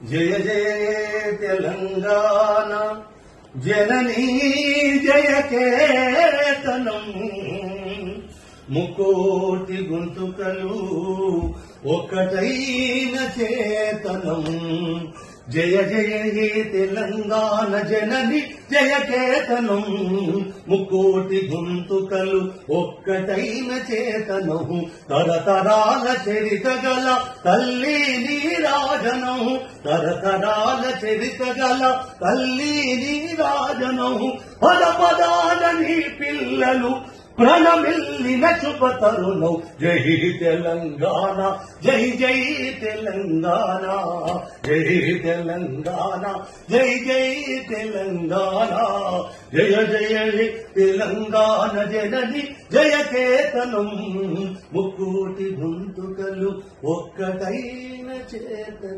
జయ జయ తెలంగాణ జననీ జయ కేతనం ముకోటి గొంతుకలు ఒక్కటైన చేతనం జయ జయ హే తెలంగాణ జనని జయ కేతనం ముకోటి గొంతుకలు ఒక్కటైన చేతనం తరతరాల చరిత గల తల్లి నీరాజనం తరతరాల చరిత గల తల్లి నీరాజనం పద పదాల నీ పిల్లలు ప్రణమిల్లిన శుభతరుణం జై తెలంగాణ జై జై తెలంగాణ జై తెలంగాణ జై జై తెలంగాణ జయ జయ తెలంగాణ జనని జయ కేతనం ముక్కోటి గొంతుకలు ఒక్కటైన చేతనం.